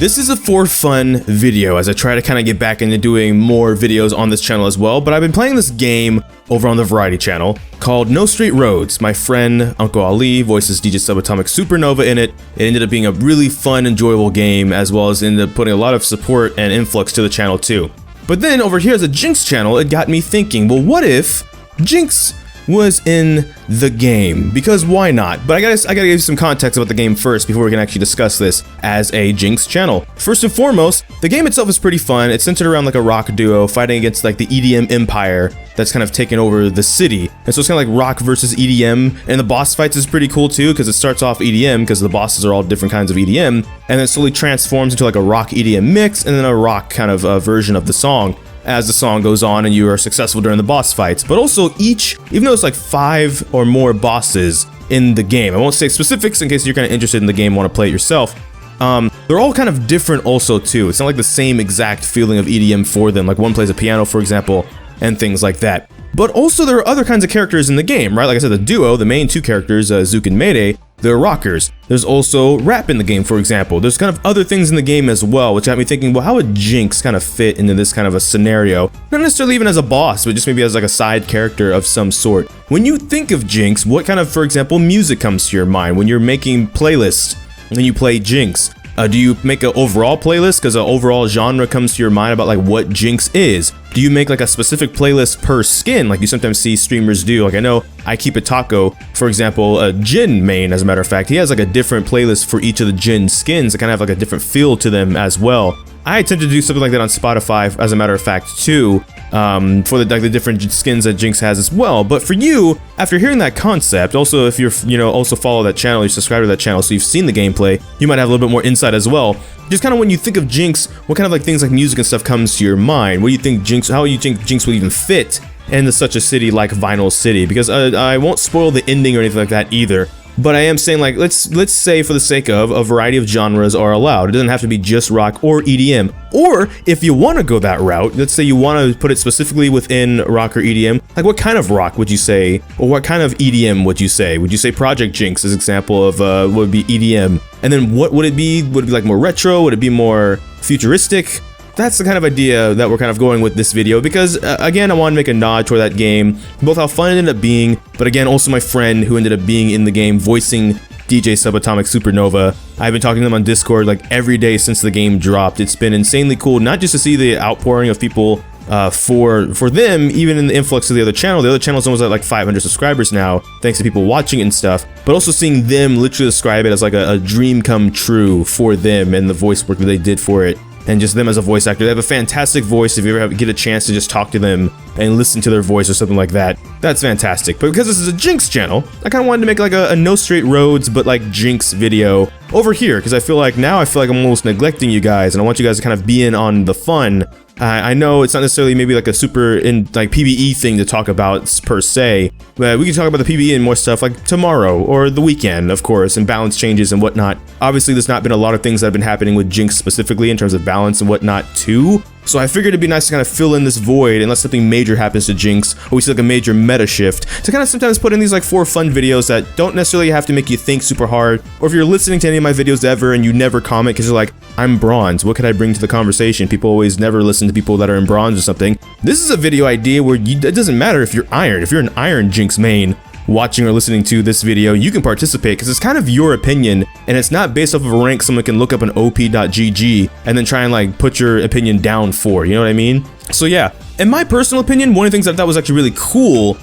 This is a for fun video as I try to kind of get back into doing more videos on this channel as well, but I've been playing this game over on the Variety channel called No Straight Roads. My friend Uncle Ali voices DJ Subatomic Supernova in it. It ended up being a really fun, enjoyable game, as well as ended up putting a lot of support and influx to the channel too. But then over here as a Jinx channel, it got me thinking, well, what if Jinx was in the game? Because why not? But I gotta give you some context about the game first before we can actually discuss this as a Jinx channel. First and foremost, the game itself is pretty fun. It's centered around like a rock duo fighting against like the EDM empire that's kind of taken over the city. And so it's kind of like rock versus EDM, and the boss fights is pretty cool too, because it starts off EDM because the bosses are all different kinds of EDM, and then slowly transforms into like a rock EDM mix and then a rock kind of version of the song as the song goes on and you are successful during the boss fights. But also even though it's like 5 or more bosses in the game, I won't say specifics in case you're kind of interested in the game and want to play it yourself, they're all kind of different also too. It's not like the same exact feeling of EDM for them, like one plays a piano for example, and things like that. But also there are other kinds of characters in the game, right? Like I said, the duo, the main 2 characters, Zook and Mayday, they're rockers. There's also rap in the game, for example. There's kind of other things in the game as well, which got me thinking, well, how would Jinx kind of fit into this kind of a scenario? Not necessarily even as a boss, but just maybe as like a side character of some sort. When you think of Jinx, what kind of, for example, music comes to your mind when you're making playlists when you play Jinx? Do you make an overall playlist because an overall genre comes to your mind about like what Jinx is? Do you make like a specific playlist per skin like you sometimes see streamers do? Like I know I Keep It Taco, for example, a Jin main, as a matter of fact, he has like a different playlist for each of the Jin skins that kind of have like a different feel to them as well. I tend to do something like that on Spotify, as a matter of fact, too, for the different skins that Jinx has as well. But for you, after hearing that concept, also if you're, also follow that channel, you subscribe to that channel, so you've seen the gameplay, you might have a little bit more insight as well. Just kind of when you think of Jinx, what kind of like things like music and stuff comes to your mind? What do you think Jinx, how do you think Jinx will even fit into such a city like Vinyl City? Because I won't spoil the ending or anything like that either. But I am saying, like, let's say for the sake of a variety of genres are allowed. It doesn't have to be just rock or EDM. Or if you want to go that route, let's say you want to put it specifically within rock or EDM, like what kind of rock would you say? Or what kind of EDM would you say? Would you say Project Jinx as an example of what would be EDM? And then what would it be? Would it be like more retro? Would it be more futuristic? That's the kind of idea that we're kind of going with this video because, again, I want to make a nod toward that game, both how fun it ended up being, but again, also my friend who ended up being in the game voicing DJ Subatomic Supernova. I've been talking to them on Discord like every day since the game dropped. It's been insanely cool, not just to see the outpouring of people for them, even in the influx of the other channel. The other channel's almost at like 500 subscribers now, thanks to people watching and stuff, but also seeing them literally describe it as like a dream come true for them and the voice work that they did for it. And just them as a voice actor. They have a fantastic voice. If you ever get a chance to just talk to them and listen to their voice or something like that, that's fantastic. But because this is a Jinx channel, I kind of wanted to make like a No Straight Roads but like Jinx video over here, because I feel like I'm almost neglecting you guys and I want you guys to kind of be in on the fun. I know it's not necessarily maybe like a super PvE thing to talk about per se, but we can talk about the PvE and more stuff like tomorrow or the weekend, of course, and balance changes and whatnot. Obviously, there's not been a lot of things that have been happening with Jinx specifically in terms of balance and whatnot too. So I figured it'd be nice to kind of fill in this void unless something major happens to Jinx or we see like a major meta shift to kind of sometimes put in these like 4 fun videos that don't necessarily have to make you think super hard. Or if you're listening to any of my videos ever and you never comment because you're like, I'm bronze, what could I bring to the conversation? People always never listen to people that are in bronze or something. This is a video idea where it doesn't matter if you're iron. If you're an iron Jinx main watching or listening to this video, you can participate because it's kind of your opinion and it's not based off of a rank someone can look up on op.gg and then try and like put your opinion down for, you know what I mean? So yeah, in my personal opinion, one of the things I thought was actually really cool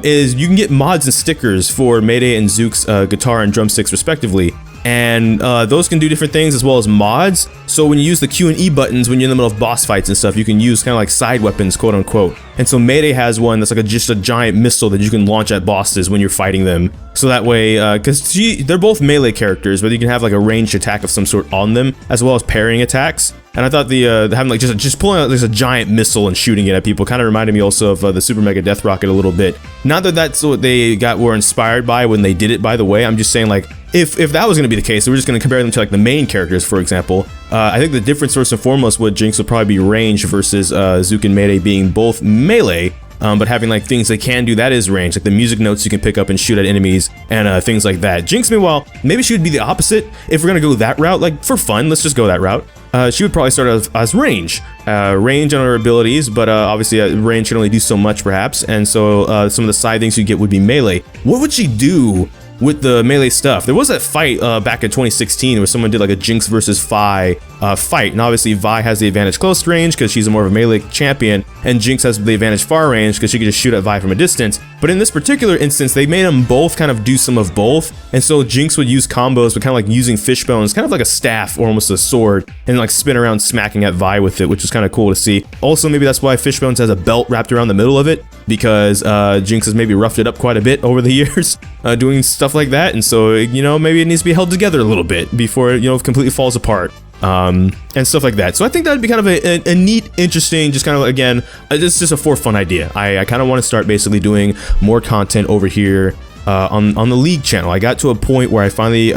is you can get mods and stickers for Mayday and Zook's guitar and drumsticks respectively. And those can do different things as well as mods. So when you use the Q and E buttons when you're in the middle of boss fights and stuff, you can use kind of like side weapons, quote unquote. And so Mayday has one that's like just a giant missile that you can launch at bosses when you're fighting them. So that way, because they're both melee characters, but you can have like a ranged attack of some sort on them, as well as parrying attacks. And I thought having like just pulling out a giant missile and shooting it at people kind of reminded me also of the Super Mega Death Rocket a little bit. Not that that's what they were inspired by when they did it, by the way. I'm just saying, like, if that was going to be the case, we're just going to compare them to like the main characters, for example. I think the difference first and foremost with Jinx would probably be range versus Zook and Mayday being both melee. but having like things they can do that is range, like the music notes you can pick up and shoot at enemies and things like that. Jinx, meanwhile, maybe she would be the opposite. If we're gonna go that route, like for fun, let's just go that route. She would probably start as range on her abilities, but obviously range can only do so much perhaps, and so some of the side things you get would be melee. What would she do with the melee stuff? There was that fight back in 2016 where someone did like a Jinx versus Vi fight, and obviously Vi has the advantage close range because she's a more of a melee champion, and Jinx has the advantage far range because she can just shoot at Vi from a distance. But in this particular instance, they made them both kind of do some of both, and so Jinx would use combos, but kind of like using fish bones, kind of like a staff or almost a sword, and like spin around smacking at Vi with it, which is kind of cool to see. Also, maybe that's why fish bones has a belt wrapped around the middle of it, because Jinx has maybe roughed it up quite a bit over the years doing stuff like that, and so, you know, maybe it needs to be held together a little bit before it, you know, completely falls apart. And stuff like that. So I think that would be kind of a neat, interesting, just kind of, again, it's just a for fun idea. I kind of want to start basically doing more content over here on the League channel. I got to a point where I finally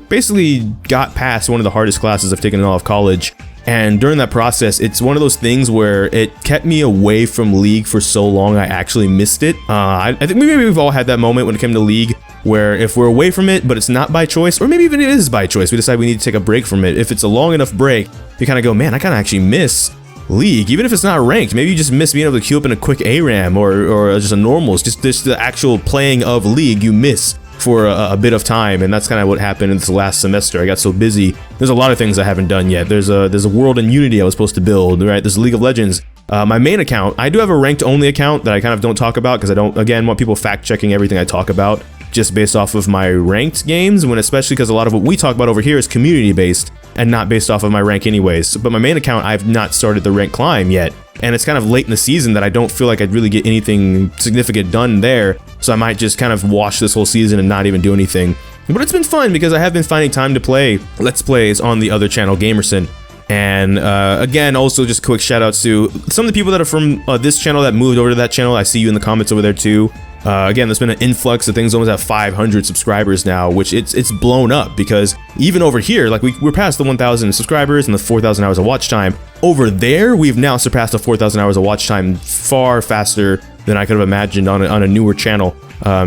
basically got past one of the hardest classes I've taken in all of college. And during that process, it's one of those things where it kept me away from League for so long, I actually missed it. I think maybe we've all had that moment when it came to League, where if we're away from it, but it's not by choice, or maybe even it is by choice, we decide we need to take a break from it. If it's a long enough break, you kind of go, man, I kind of actually miss League, even if it's not ranked. Maybe you just miss being able to queue up in a quick ARAM or just a normals, just the actual playing of League you miss for a bit of time. And that's kind of what happened in this last semester. I got so busy. There's a lot of things I haven't done yet. There's a world in Unity I was supposed to build, right? There's League of Legends. My main account, I do have a ranked only account that I kind of don't talk about because I don't, again, want people fact checking everything I talk about just based off of my ranked games, when especially because a lot of what we talk about over here is community based and not based off of my rank anyways. But my main account, I've not started the rank climb yet, and it's kind of late in the season that I don't feel like I'd really get anything significant done there, so I might just kind of wash this whole season and not even do anything. But it's been fun because I have been finding time to play Let's Plays on the other channel, Gamerson. And again, also just quick shout outs to some of the people that are from this channel that moved over to that channel. I see you in the comments over there too. Again, there's been an influx of things, almost at 500 subscribers now, which it's blown up, because even over here, like we're past the 1,000 subscribers and the 4,000 hours of watch time. Over there, we've now surpassed the 4,000 hours of watch time far faster than I could have imagined on a newer channel.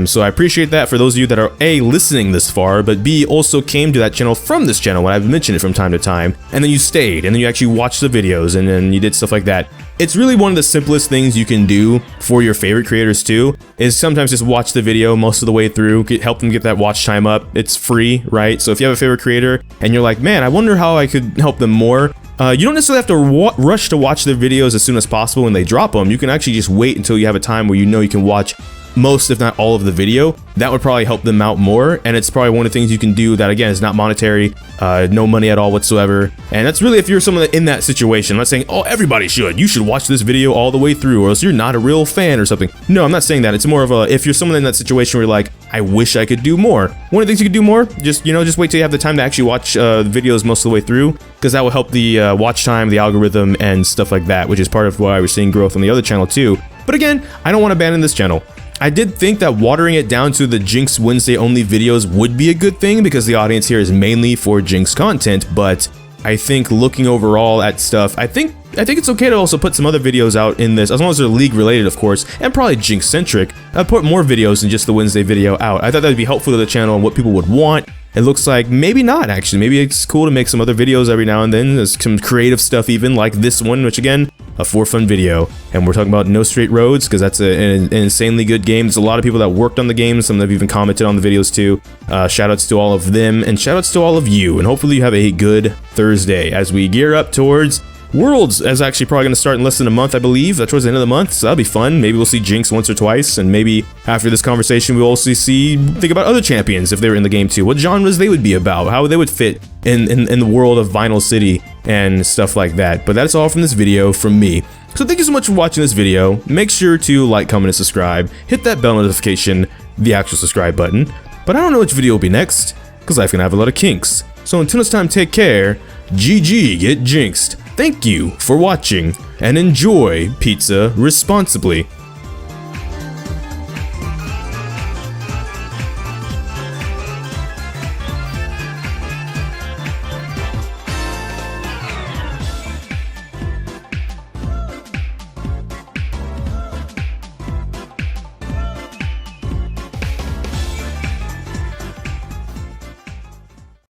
So I appreciate that for those of you that are A, listening this far, but B, also came to that channel from this channel when I've mentioned it from time to time, and then you stayed, and then you actually watched the videos, and then you did stuff like that. It's really one of the simplest things you can do for your favorite creators too, is sometimes just watch the video most of the way through, help them get that watch time up. It's free, right? So if you have a favorite creator and you're like, man, I wonder how I could help them more, you don't necessarily have to rush to watch their videos as soon as possible when they drop them. You can actually just wait until you have a time where you know you can watch most, if not all, of the video. That would probably help them out more, and it's probably one of the things you can do that, again, is not monetary, no money at all whatsoever. And that's really if you're someone in that situation. I'm not saying, oh, everybody should. You should watch this video all the way through, or else you're not a real fan or something. No, I'm not saying that. It's more of a, if you're someone in that situation where you're like, I wish I could do more. One of the things you could do more, just wait till you have the time to actually watch videos most of the way through, because that will help the watch time, the algorithm, and stuff like that, which is part of why we're seeing growth on the other channel too. But again, I don't want to abandon this channel. I did think that watering it down to the Jinx Wednesday only videos would be a good thing, because the audience here is mainly for Jinx content, but I think looking overall at stuff, I think it's okay to also put some other videos out in this, as long as they're League related, of course, and probably Jinx centric. I'd put more videos than just the Wednesday video out. I thought that would be helpful to the channel and what people would want. It looks like maybe not, actually. Maybe it's cool to make some other videos every now and then. There's some creative stuff even, like this one, which again, a for fun video. And we're talking about No Straight Roads, because that's an insanely good game. There's a lot of people that worked on the game. Some have even commented on the videos too. Shout outs to all of them, and shout outs to all of you. And hopefully you have a good Thursday as we gear up towards Worlds. Is actually probably going to start in less than a month, I believe. That's towards the end of the month, so that'll be fun. Maybe we'll see Jinx once or twice, and maybe after this conversation we'll also think about other champions if they were in the game too, what genres they would be about, how they would fit in the world of Vinyl City and stuff like that. But that's all from this video from me. So thank you so much for watching this video. Make sure to like, comment, and subscribe. Hit that bell notification, the actual subscribe button. But I don't know which video will be next, because life's gonna have a lot of kinks. So until next time, take care. GG, get jinxed. Thank you for watching, and enjoy pizza responsibly.